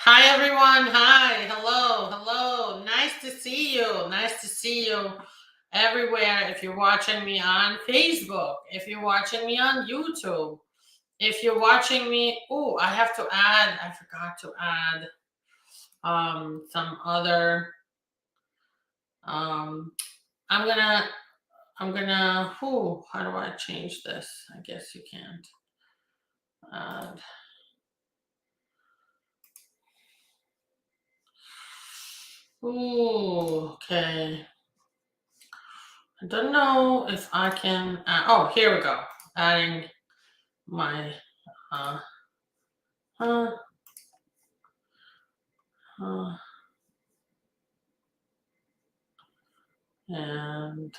Hi everyone. Hi. Hello. Hello. Nice to see you. Nice to see you everywhere. If you're watching me on Facebook, if you're watching me on YouTube, if you're watching me, oh, I have to add, I forgot to add some other um I'm gonna how do I change this? I guess you can't add. Ooh, okay. I don't know if I can. Oh, here we go. Adding my uh, uh, uh, and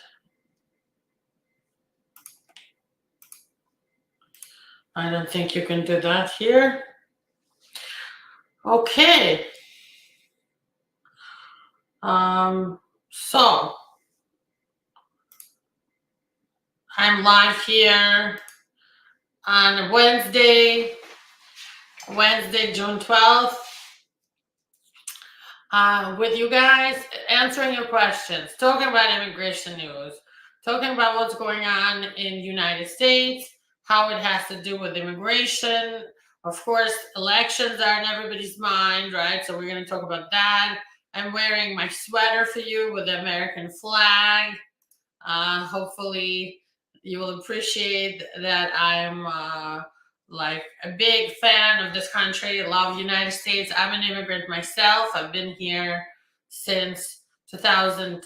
I don't think you can do that here. Okay. So I'm live here on Wednesday, June 12th, with you guys, answering your questions, talking about immigration news, talking about what's going on in the United States, how it has to do with immigration. Of course, elections are in everybody's mind, right? So we're going to talk about that. I'm wearing my sweater for you with the American flag. Hopefully, you will appreciate that I'm like a big fan of this country. I love the United States. I'm an immigrant myself. I've been here since 2000.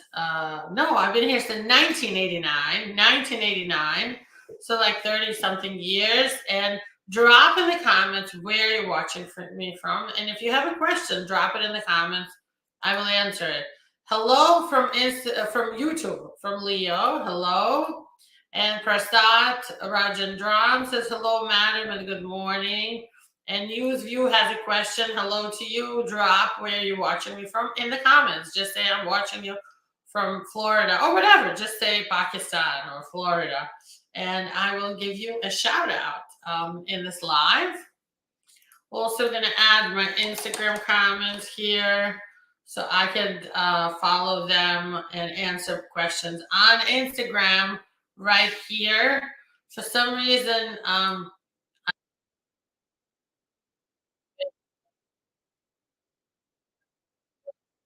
No, I've been here since 1989. 1989. So like 30 something years. And drop in the comments where you're watching me from. And if you have a question, drop it in the comments. I will answer it. Hello from YouTube, from Leo. Hello. And Prasad Rajendran says, hello, madam, and good morning. And NewsView has a question. Hello to you. Drop where you're watching me from in the comments. Just say I'm watching you from Florida or whatever. Just say Pakistan or Florida. And I will give you a shout out in this live. Also going to add my Instagram comments here so I can follow them and answer questions on Instagram right here. For some reason, I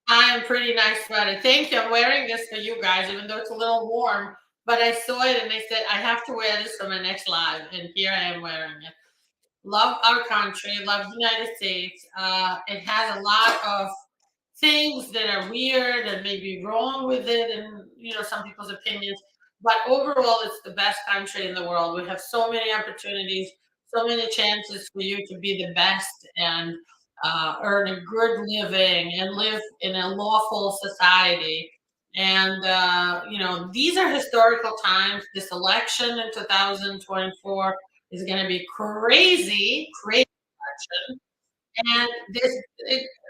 am pretty nice sweater. Thank you. I'm wearing this for you guys, even though it's a little warm. But I saw it and I said, I have to wear this for my next live. And here I am wearing it. Love our country, love the United States. It has a lot of things that are weird and maybe wrong with it, and some people's opinions. But overall, it's the best country in the world. We have so many opportunities, so many chances for you to be the best and earn a good living and live in a lawful society. And these are historical times. This election in 2024 is going to be crazy, crazy election. And this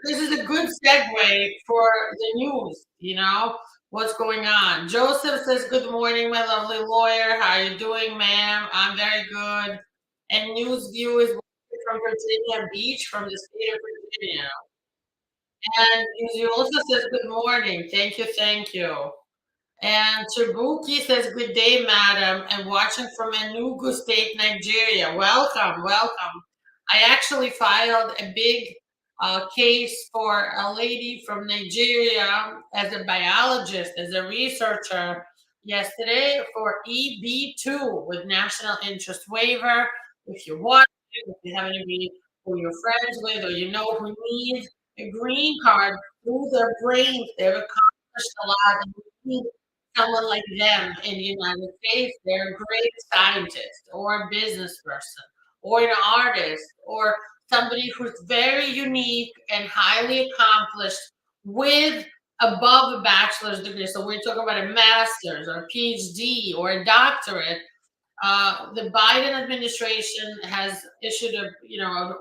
is a good segue for the news, what's going on. Joseph says, good morning, my lovely lawyer. How are you doing, ma'am? I'm very good. And News View is from Virginia Beach, from the state of Virginia. And he also says, good morning. Thank you, thank you. And Chibuki says, good day, madam, and watching from Enugu State, Nigeria. Welcome, welcome. I actually filed a big case for a lady from Nigeria as a biologist, as a researcher yesterday for EB2 with national interest waiver. If you want it, if you have anybody who you're friends with or you know who needs a green card through their brains, they've accomplished a lot. And we need someone like them in the United States. They're a great scientist or a business person or an artist or somebody who's very unique and highly accomplished with above a bachelor's degree. So we're talking about a master's or a PhD or a doctorate. The Biden administration has issued an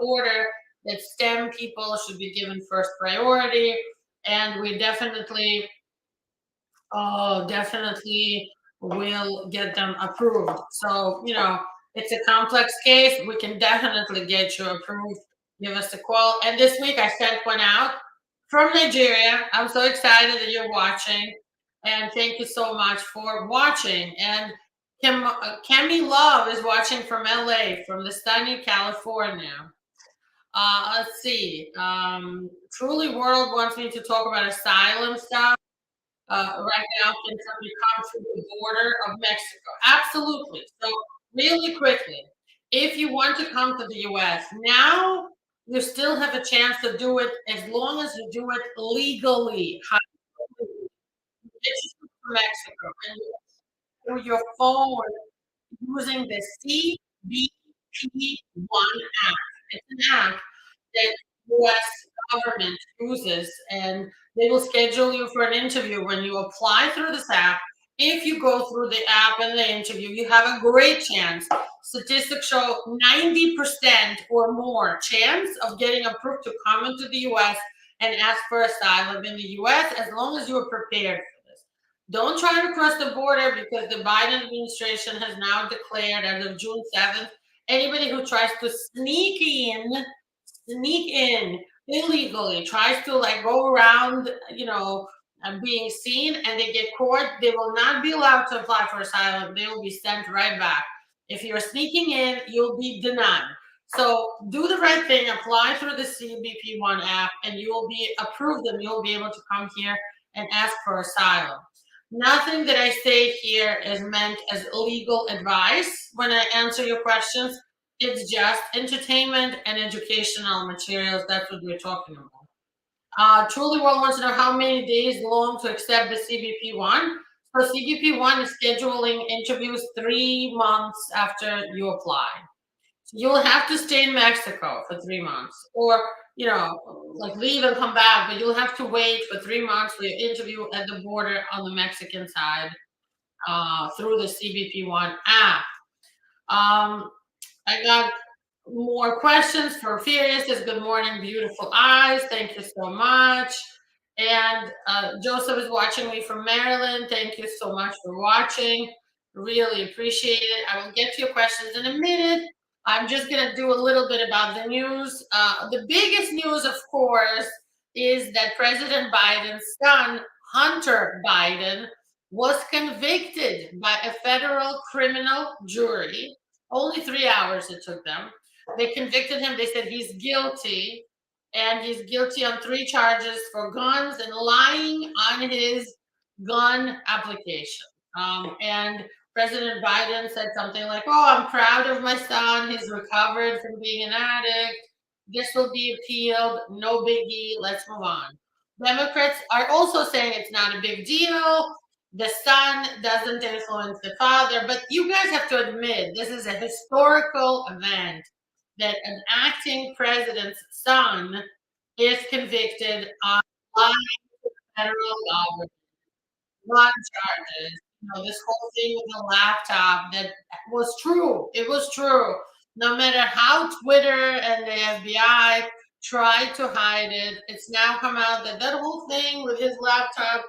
order that STEM people should be given first priority, and we definitely will get them approved. So, it's a complex case. We can definitely get you approved give us a call. And this week I sent one out from Nigeria. I'm so excited that you're watching, and thank you so much for watching. And Kemi Love is watching from LA, from the sunny California. Let's see. Truly World wants me to talk about asylum stuff. Right now, can somebody come through the border of Mexico? Absolutely. So, really quickly, if you want to come to the US, now you still have a chance to do it as long as you do it legally. How do you get to Mexico and you, through your phone using the CBP1 app. It's an app that US government uses, and they will schedule you for an interview. When you apply through this app, if you go through the app and the interview, you have a great chance. Statistics show 90% or more chance of getting approved to come into the US and ask for asylum in the US, as long as you are prepared for this. Don't try to cross the border, because the Biden administration has now declared, as of June 7th, anybody who tries to sneak in illegally, tries to like go around, and being seen, and they get caught, they will not be allowed to apply for asylum. They will be sent right back. If you're sneaking in, you'll be denied. So do the right thing, apply through the CBP1 app, and you will be approved, and you'll be able to come here and ask for asylum. Nothing that I say here is meant as legal advice when I answer your questions. It's just entertainment and educational materials. That's what we're talking about. Truly World wants to know how many days long to accept the CBP1. So CBP1 is scheduling interviews 3 months after you apply. So you'll have to stay in Mexico for 3 months, or like leave and come back, but you'll have to wait for 3 months for your interview at the border on the Mexican side, through the CBP1 app. Um, I got more questions for Furious. Says, good morning, beautiful eyes. Thank you so much. And Joseph is watching me from Maryland. Thank you so much for watching. Really appreciate it. I will get to your questions in a minute. I'm just going to do a little bit about the news. The biggest news, of course, is that President Biden's son, Hunter Biden, was convicted by a federal criminal jury. Only 3 hours it took them. They convicted him. They said he's guilty, and he's guilty on 3 charges for guns and lying on his gun application. And President Biden said something like, "Oh, I'm proud of my son. He's recovered from being an addict. This will be appealed. No biggie. Let's move on." Democrats are also saying it's not a big deal. The son doesn't influence the father, but you guys have to admit this is a historical event, that an acting president's son is convicted on lying to the federal government, gun charges. This whole thing with the laptop, that was true. It was true. No matter how Twitter and the FBI tried to hide it, it's now come out that that whole thing with his laptop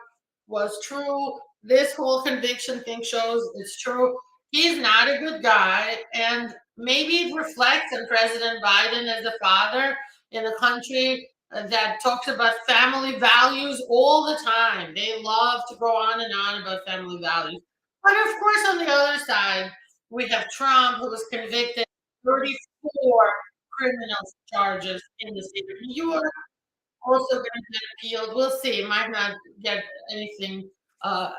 was true. This whole conviction thing shows it's true. He's not a good guy, and maybe it reflects on President Biden as a father in a country that talks about family values all the time. They love to go on and on about family values. But of course, on the other side, we have Trump, who was convicted of 34 criminal charges in the state of New York, also going to get appealed. We'll see. Might not get anything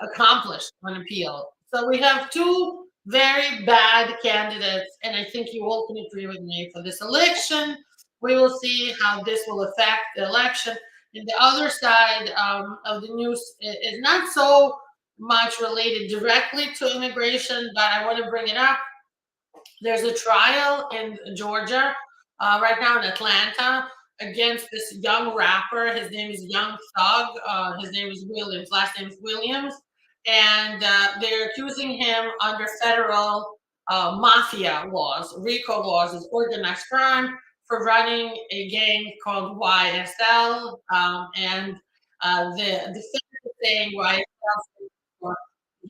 accomplished on appeal. So we have two very bad candidates, and I think you all can agree with me for this election. We will see how this will affect the election. And the other side of the news is not so much related directly to immigration, but I want to bring it up. There's a trial in Georgia, right now in Atlanta, against this young rapper. His name is Young Thug. His name is Williams. Last name is Williams. And they're accusing him under federal mafia laws, RICO laws, is organized crime, for running a gang called YSL. And the defense is saying YSL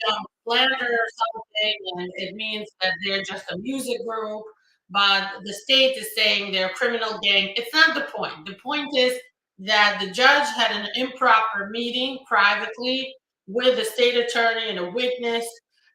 young slander or something, and it means that they're just a music group. but the state is saying they're a criminal gang. It's not the point. The point is that the judge had an improper meeting privately with the state attorney and a witness,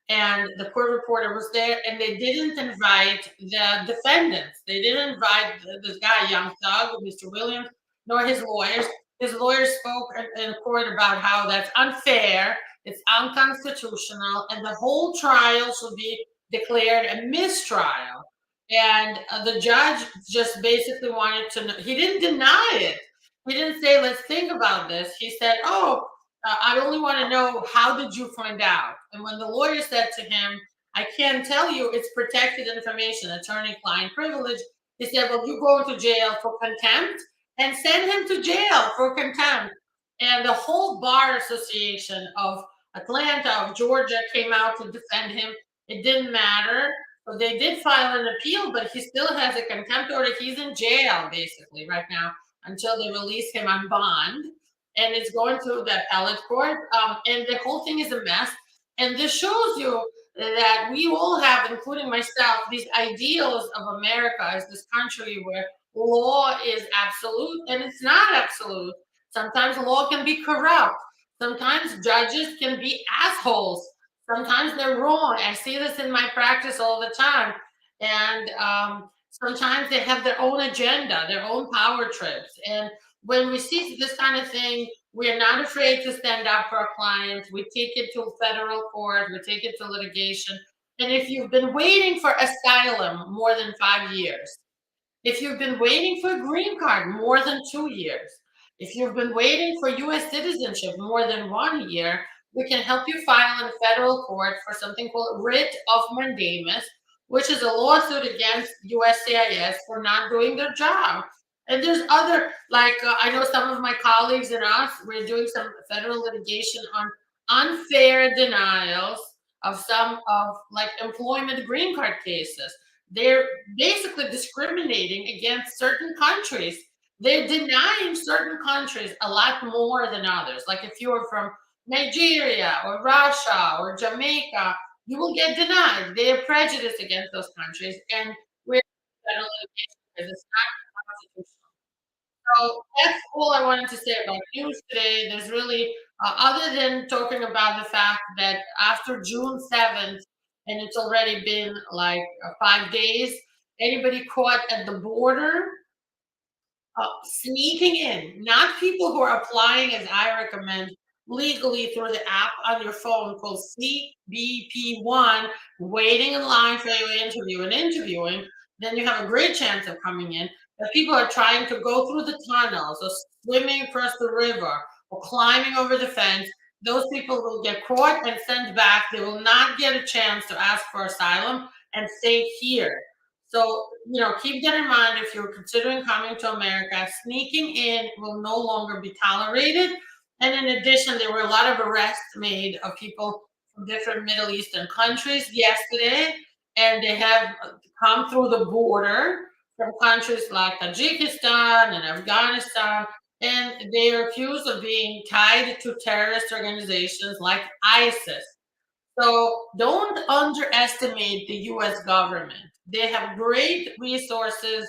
and the court reporter was there, and they didn't invite the defendants. They didn't invite this guy, Young Thug, Mr. Williams, nor his lawyers. His lawyers spoke in court about how that's unfair, it's unconstitutional, and the whole trial should be declared a mistrial. And the judge just basically wanted to know, he didn't deny it. He didn't say, let's think about this. He said, oh, I only want to know, how did you find out? And when the lawyer said to him, I can't tell you, it's protected information, attorney-client privilege, he said, well, you go to jail for contempt, and send him to jail for contempt. And the whole bar association of Atlanta, of Georgia, came out to defend him. It didn't matter. So they did file an appeal, but he still has a contempt order. He's in jail basically right now until they release him on bond. And it's going through the appellate court. And the whole thing is a mess. And this shows you that we all have, including myself, these ideals of America as this country where law is absolute, and it's not absolute. Sometimes law can be corrupt. Sometimes judges can be assholes. Sometimes they're wrong. I see this in my practice all the time. And sometimes they have their own agenda, their own power trips. And when we see this kind of thing, we're not afraid to stand up for our clients. We take it to federal court, we take it to litigation. And if you've been waiting for asylum more than 5 years, if you've been waiting for a green card more than 2 years, if you've been waiting for US citizenship more than 1 year, we can help you file in federal court for something called writ of mandamus, which is a lawsuit against USCIS for not doing their job. And there's other, like, I know some of my colleagues and us, we're doing some federal litigation on unfair denials of some of like employment green card cases. They're basically discriminating against certain countries. They're denying certain countries a lot more than others. Like if you're from Nigeria or Russia or Jamaica, you will get denied. They are prejudiced against those countries, and we're federal litigation because it's not constitutional. So that's all I wanted to say about news today. There's really, other than talking about the fact that after June 7th, and it's already been like 5 days, anybody caught at the border sneaking in, not people who are applying, as I recommend, legally through the app on your phone called CBP1, waiting in line for your interview and interviewing, then you have a great chance of coming in. But people are trying to go through the tunnels or swimming across the river or climbing over the fence. Those people will get caught and sent back. They will not get a chance to ask for asylum and stay here. So, keep that in mind if you're considering coming to America. Sneaking in will no longer be tolerated. And in addition, there were a lot of arrests made of people from different Middle Eastern countries yesterday, and they have come through the border from countries like Tajikistan and Afghanistan, and they are accused of being tied to terrorist organizations like ISIS. So don't underestimate the US government. They have great resources,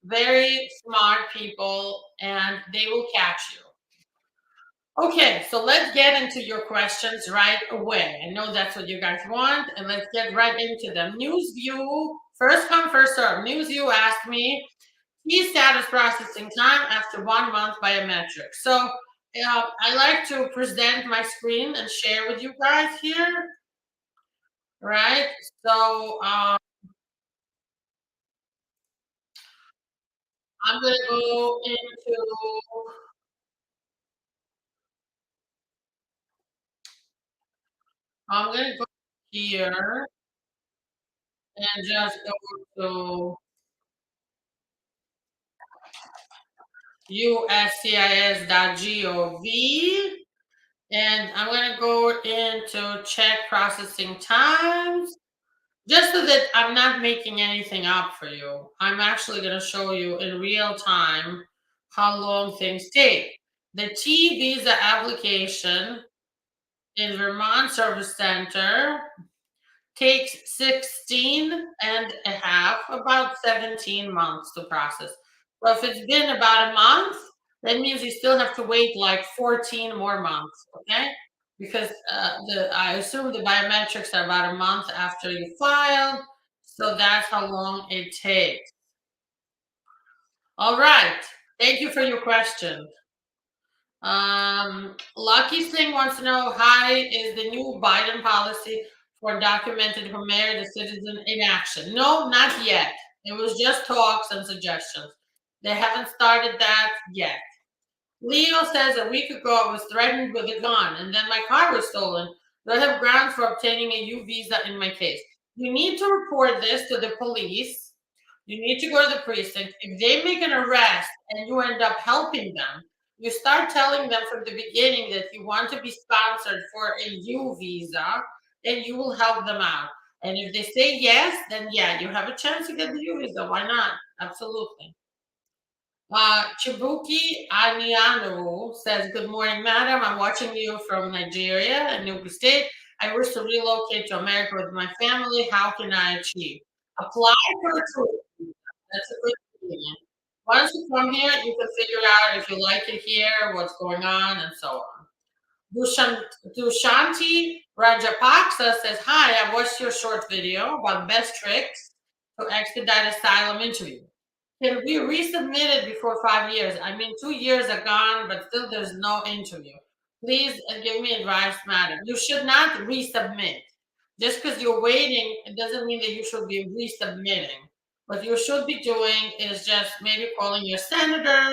very smart people, and they will catch you. Okay, so let's get into your questions right away. I know that's what you guys want, and let's get right into them. News View, first come, first serve. News View asked me, key status processing time after 1 month biometric. So I like to present my screen and share with you guys here. Right? So I'm gonna go into I'm gonna go here and just go to uscis.gov, and I'm gonna go into check processing times just so that I'm not making anything up for you. I'm actually gonna show you in real time how long things take. The T visa application in Vermont Service Center takes 16 and a half, about 17 months to process. Well, if it's been about a month, that means you still have to wait like 14 more months, okay? Because I assume the biometrics are about a month after you filed, so that's how long it takes. All right. Thank you for your question. Lucky Singh wants to know, hi, is the new Biden policy for undocumented who married a citizen in action? No, not yet. It was just talks and suggestions. They haven't started that yet. Leo says a week ago I was threatened with a gun and then my car was stolen. Do I have grounds for obtaining a U visa in my case? You need to report this to the police. You need to go to the precinct. If they make an arrest and you end up helping them, you start telling them from the beginning that you want to be sponsored for a U visa, and you will help them out. And if they say yes, then yeah, you have a chance to get the U visa. Why not? Absolutely. Chibuki Anianu says, good morning, madam. I'm watching you from Nigeria and New State. I wish to relocate to America with my family. How can I achieve? Apply for a tourist visa. That's a good thing. Once you come here, you can figure out if you like it here, what's going on, and so on. Dushanti Rajapaksa says, hi, I watched your short video about best tricks to expedite asylum interview. Can we resubmit it before 5 years? I mean, 2 years are gone, but still there's no interview. Please give me advice, madam. You should not resubmit. Just because you're waiting, it doesn't mean that you should be resubmitting. What you should be doing is just maybe calling your senator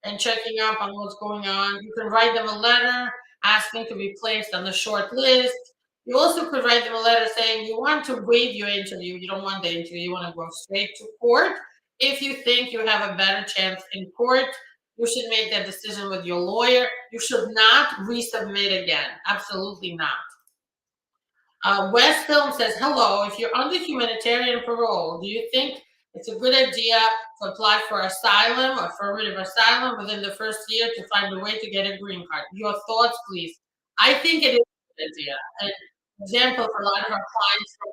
and checking up on what's going on. You can write them a letter asking to be placed on the short list. You also could write them a letter saying you want to waive your interview. You don't want the interview. You want to go straight to court. If you think you have a better chance in court, you should make that decision with your lawyer. You should not resubmit again. Absolutely not. West Film says, hello, if you're under humanitarian parole, do you think it's a good idea to apply for asylum, affirmative asylum, within the first year to find a way to get a green card? Your thoughts, please. I think it is a good idea. An example for a lot of our clients from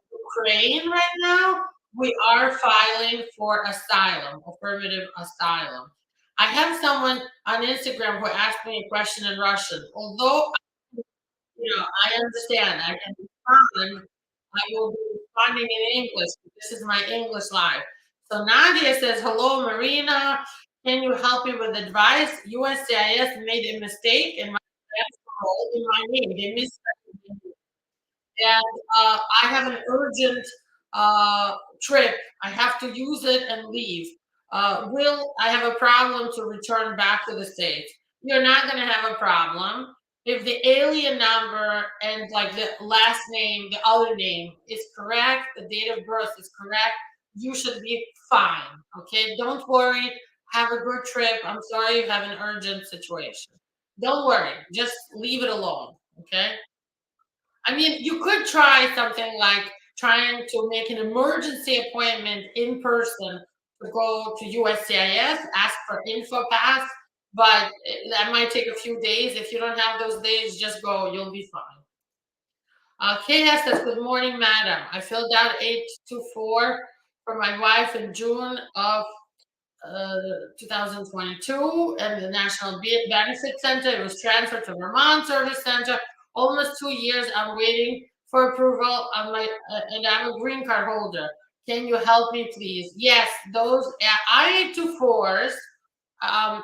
Ukraine right now, we are filing for asylum, affirmative asylum. I have someone on Instagram who asked me a question in Russian. Although I understand. I can respond. I will be responding in English. This is my English live. So Nadia says, hello, Marina. Can you help me with advice? USCIS made a mistake in my parole in my name. They misrepresented me. And I have an urgent trip. I have to use it and leave. Will I have a problem to return back to the States? You're not going to have a problem. If the alien number and like the last name, the other name is correct, the date of birth is correct, you should be fine. Okay. Don't worry. Have a good trip. I'm sorry you have an urgent situation. Don't worry. Just leave it alone. Okay. I mean, you could try something like trying to make an emergency appointment in person to go to USCIS, ask for info pass, but that might take a few days. If you don't have those days, just go, you'll be fine. KS says, good morning, madam. I filled out 824 for my wife in June of 2022 and the National Benefit Center. It was transferred to Vermont Service Center. Almost 2 years. I'm waiting for approval on my, and I'm a green card holder. Can you help me, please? Yes, those I-824s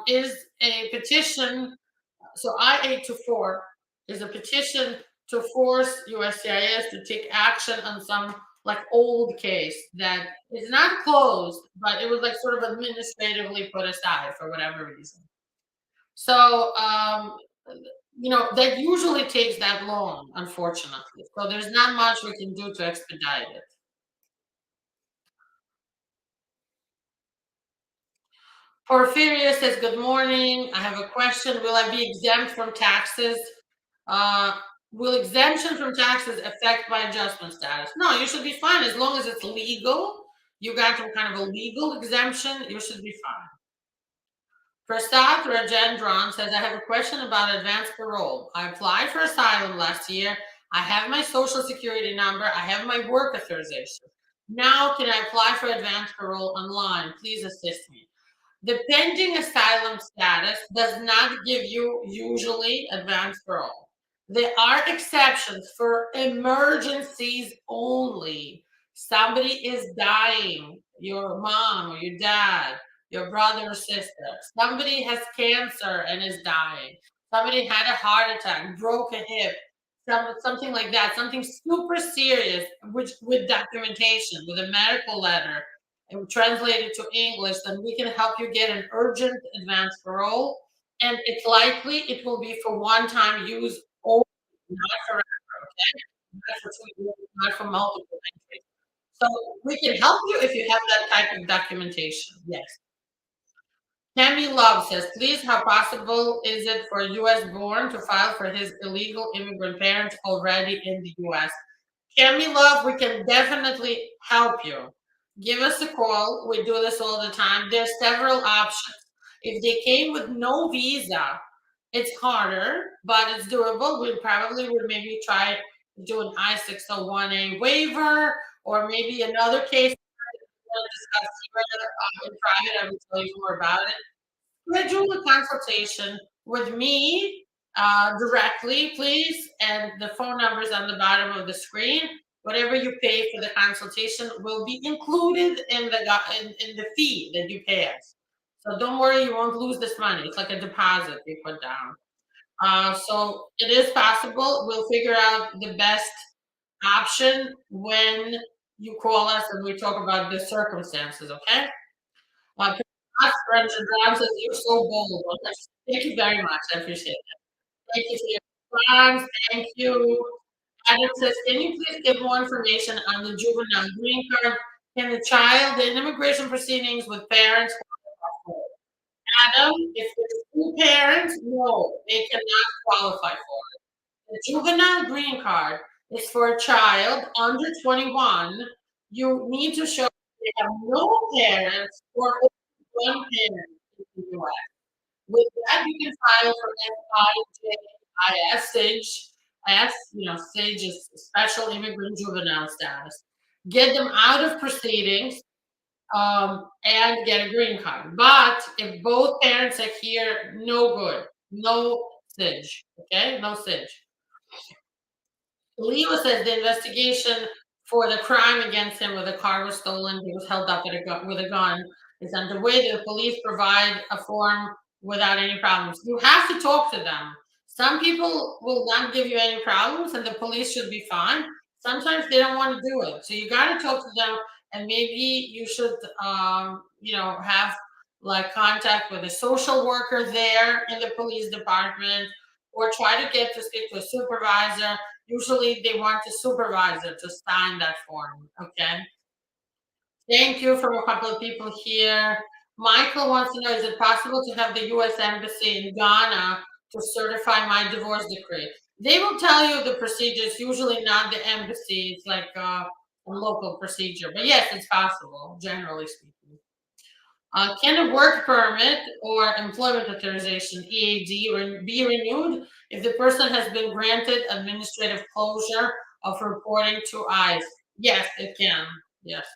is a petition. So I-824 is a petition to force USCIS to take action on some like old case that is not closed, but it was like sort of administratively put aside for whatever reason. So, that usually takes that long, unfortunately. So there's not much we can do to expedite it. Porphyria says, good morning. I have a question. Will I be exempt from taxes? Uh, will exemption from taxes affect my adjustment status? No, you should be fine as long as it's legal. You got some kind of a legal exemption, you should be fine. Prasad Rajendran says, I have a question about advanced parole. I applied for asylum last year. I have my social security number. I have my work authorization. Now, can I apply for advance parole online? Please assist me. The pending asylum status does not give you usually advance parole. There are exceptions for emergencies only. Somebody is dying, your mom or your dad, your brother or sister. Somebody has cancer and is dying. Somebody had a heart attack, broke a hip, something like that, something super serious, which with documentation, with a medical letter, and translate it to English, then we can help you get an urgent advance parole. And it's likely it will be for one-time use only, not forever, okay? Not for 2 years, not for multiple entries. So we can help you if you have that type of documentation. Yes. Tammy Love says, please, how possible is it for a US born to file for his illegal immigrant parents already in the US? Tammy Love, we can definitely help you. Give us a call. We do this all the time. There's several options. If they came with no visa, it's harder, but it's doable. We probably would maybe try to do an I-601A waiver, or maybe another case we'll discuss here in private. I will tell you more about it. Schedule a consultation with me directly, please, and the phone number is on the bottom of the screen. Whatever you pay for the consultation will be included in the fee that you pay us. So don't worry, you won't lose this money. It's like a deposit you put down. So it is possible. We'll figure out the best option when you call us and we talk about the circumstances, okay? Uh, friends and Brown says you're so bold. Well, thank you very much. I appreciate it. Thank you for your response. Thank you. Adam says, can you please give more information on the juvenile green card? Can the child in immigration proceedings with parents qualify for it? Adam, if there's two parents, no, they cannot qualify for it. The juvenile green card is for a child under 21. You need to show they have no parents or only one parent in the US. With that, you can file for SIJIS, SIJ, SIJ is Special Immigrant Juvenile Status. Get them out of proceedings and get a green card. But if both parents are here, no good. No SIJ, okay? No SIJ. Leo says the investigation for the crime against him where the car was stolen, he was held up with a gun, is underway. The police provide a form without any problems. You have to talk to them. Some people will not give you any problems and the police should be fine. Sometimes they don't want to do it. So you got to talk to them and maybe you should, have like contact with a social worker there in the police department or try to get to speak to a supervisor. Usually they want the supervisor to sign that form, okay? Thank you from a couple of people here. Michael wants to know, is it possible to have the US Embassy in Ghana to certify my divorce decree? They will tell you the procedures, usually not the embassy. It's like a local procedure. But yes, it's possible, generally speaking. Can a work permit or employment authorization, EAD, be renewed if the person has been granted administrative closure of reporting to ICE? Yes, it can. Yes.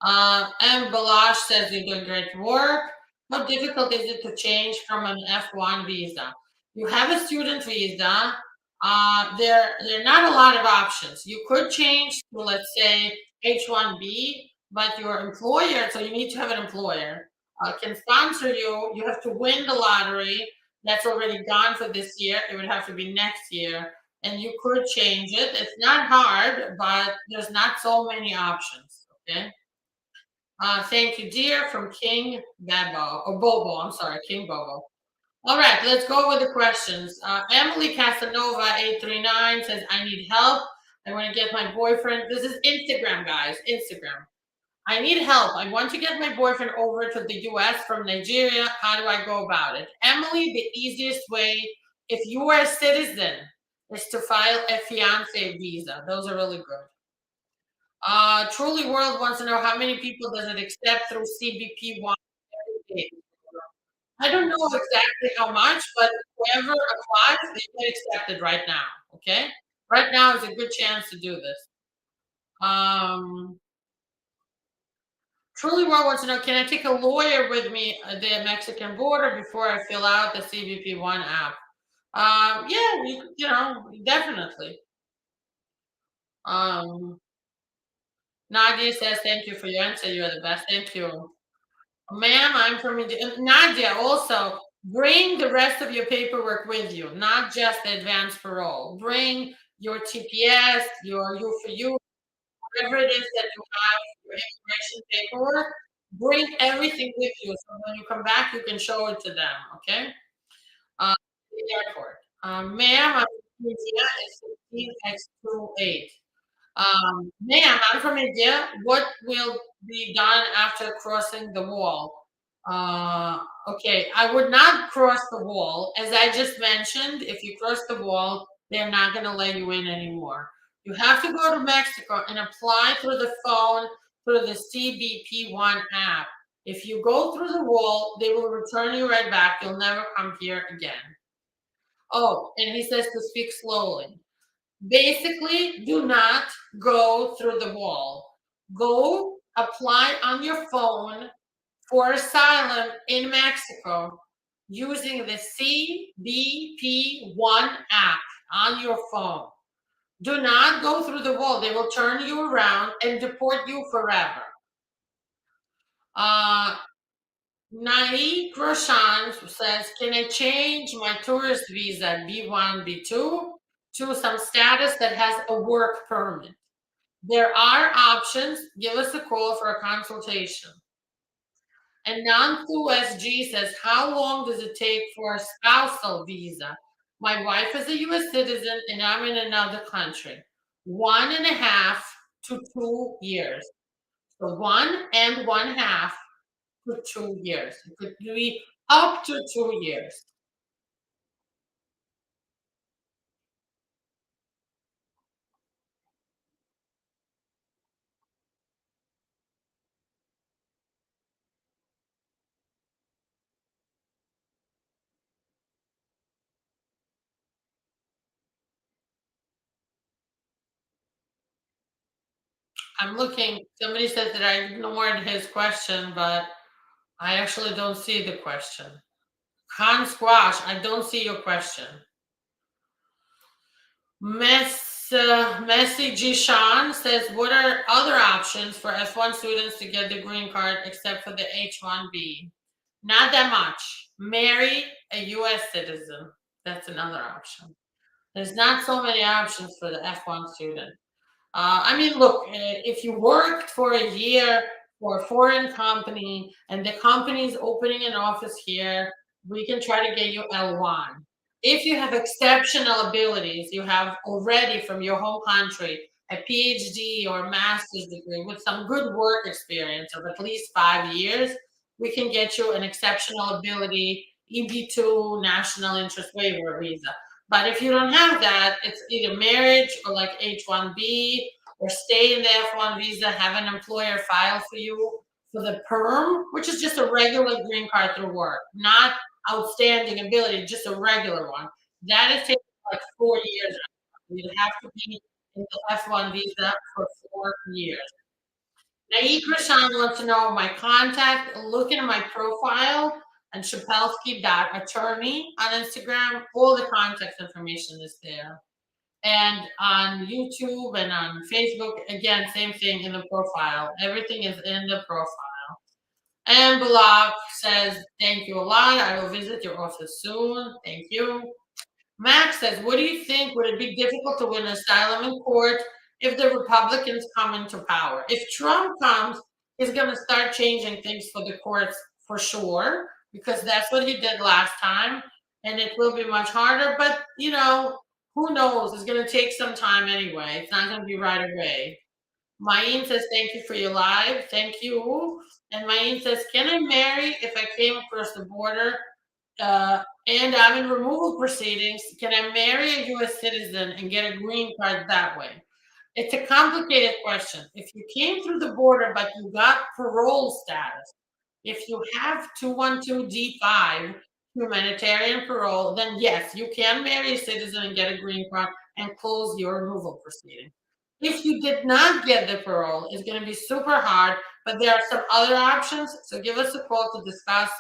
M. Balash says you're doing great work. How difficult is it to change from an F1 visa? You have a student visa. There are not a lot of options. You could change to, let's say, H1B, but your employer, so you need to have an employer, can sponsor you. You have to win the lottery. That's already gone for this year. It would have to be next year. And you could change it. It's not hard, but there's not so many options. Okay. Thank you, dear, from King Babo, or Bobo, I'm sorry, King Bobo. All right, let's go with the questions. Emily Casanova, 839, says, I need help. I want to get my boyfriend. This is Instagram, guys, Instagram. I need help. I want to get my boyfriend over to the US from Nigeria. How do I go about it? Emily, the easiest way, if you are a citizen, is to file a fiance visa. Those are really good. Truly World wants to know how many people does it accept through CBP1 every day? I don't know exactly how much, but whoever applies, they get accepted right now. Okay. Right now is a good chance to do this. Um, Truly World wants to know, can I take a lawyer with me at the Mexican border before I fill out the CBP1 app? Yeah, definitely. Um, Nadia says, thank you for your answer. You're the best. Thank you. Ma'am, I'm from India. Nadia, also bring the rest of your paperwork with you, not just the advance parole. Bring your TPS, your U for you, whatever it is that you have, your immigration paperwork. Bring everything with you so when you come back, you can show it to them, okay? The airport. Ma'am, I'm from India. It's 15X28. Ma'am, I'm from India. What will be done after crossing the wall? Okay, I would not cross the wall. As I just mentioned, if you cross the wall, they're not going to let you in anymore. You have to go to Mexico and apply through the phone through the CBP1 app. If you go through the wall, they will return you right back. You'll never come here again. Oh, and he says to speak slowly. Basically, do not go through the wall. Go apply on your phone for asylum in Mexico using the CBP1 app on your phone. Do not go through the wall. They will turn you around and deport you forever. Uh, Naik Roshan says, can I change my tourist visa B1, B2 to some status that has a work permit? There are options. Give us a call for a consultation. And Nantu SG says, how long does it take for a spousal visa? My wife is a US citizen and I'm in another country. 1.5 to 2 years. So 1.5 to 2 years. It could be up to 2 years. I'm looking, somebody said that I ignored his question, but I actually don't see the question. Con Squash, I don't see your question. Messi Jishan says, what are other options for F1 students to get the green card except for the H1B? Not that much. Marry a US citizen. That's another option. There's not so many options for the F1 student. I mean, look, if you worked for a year for a foreign company and the company is opening an office here, we can try to get you L1. If you have exceptional abilities, you have already from your home country a PhD or master's degree with some good work experience of at least 5 years, we can get you an exceptional ability EB2 national interest waiver visa. But if you don't have that, it's either marriage or like H1B or stay in the F1 visa, have an employer file for you for the perm, which is just a regular green card through work, not outstanding ability, just a regular one. That is taking like 4 years. You'd have to be in the F1 visa for 4 years. Naik Rashan wants to know my contact. Look at my profile and Shepelsky.attorney on Instagram. All the contact information is there. And on YouTube and on Facebook, again, same thing in the profile. Everything is in the profile. And Balak says, thank you a lot. I will visit your office soon. Thank you. Max says, what do you think? Would it be difficult to win asylum in court if the Republicans come into power? If Trump comes, he's going to start changing things for the courts for sure, because that's what he did last time. And it will be much harder. But, who knows? It's going to take some time anyway. It's not going to be right away. Maine says, thank you for your live. Thank you. And Maine says, can I marry if I came across the border and I'm in removal proceedings? Can I marry a US citizen and get a green card that way? It's a complicated question. If you came through the border but you got parole status, if you have 212D5, humanitarian parole, then yes, you can marry a citizen and get a green card and close your removal proceeding. If you did not get the parole, it's going to be super hard, but there are some other options. So give us a call to discuss.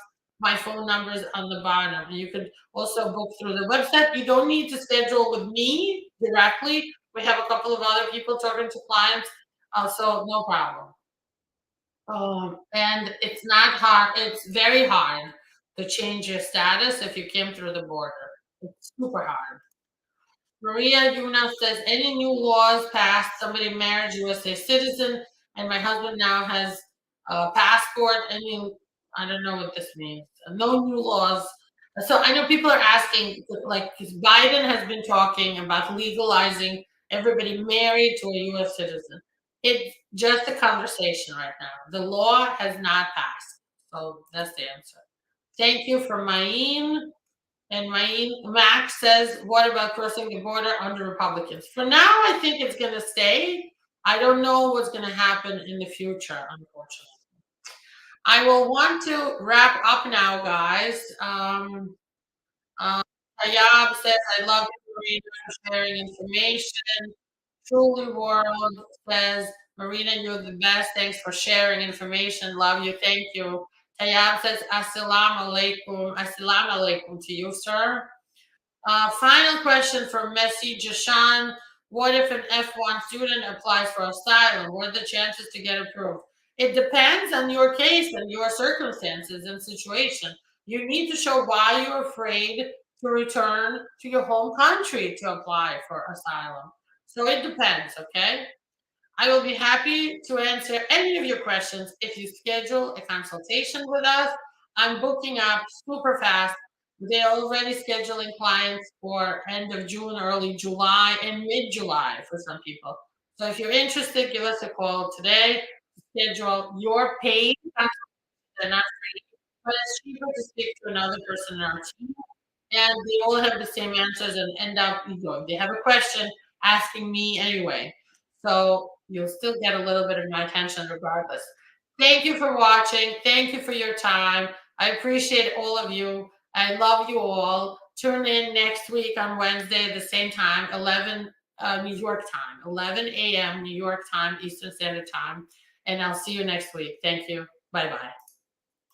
My phone number is on the bottom. And you could also book through the website. You don't need to schedule with me directly. We have a couple of other people talking to clients, so no problem. And it's not hard. It's very hard to change your status if you came through the border. It's super hard. Maria Yuna says, any new laws passed? Somebody married USA citizen, and my husband now has a passport. I don't know what this means. No new laws. So I know people are asking, like, because Biden has been talking about legalizing everybody married to a U.S. citizen. It's just a conversation right now. The law has not passed. So that's the answer. Thank you for Maine. And Max says, what about crossing the border under Republicans? For now, I think it's going to stay. I don't know what's going to happen in the future, unfortunately. I will want to wrap up now, guys. Ayab says, I love you, Marina, for sharing information. Truly World says, Marina, you're the best. Thanks for sharing information. Love you. Thank you. Tayab says, Assalamu alaikum. Assalamu alaikum to you, sir. Final question from Messi Jashan. What if an F1 student applies for asylum? What are the chances to get approved? It depends on your case and your circumstances and situation. You need to show why you're afraid to return to your home country to apply for asylum. So it depends, okay? I will be happy to answer any of your questions if you schedule a consultation with us. I'm booking up super fast. They're already scheduling clients for end of June, early July, and mid-July for some people. So if you're interested, give us a call today to schedule your paid consultation. They're not free, but it's cheaper to speak to another person in our team, and they all have the same answers and end up going. They have a question asking me anyway. So you'll still get a little bit of my attention regardless. Thank you for watching. Thank you for your time. I appreciate all of you. I love you all. Tune in next week on Wednesday at the same time, 11 New York time, 11 a.m. New York time, Eastern Standard Time. And I'll see you next week. Thank you. Bye bye.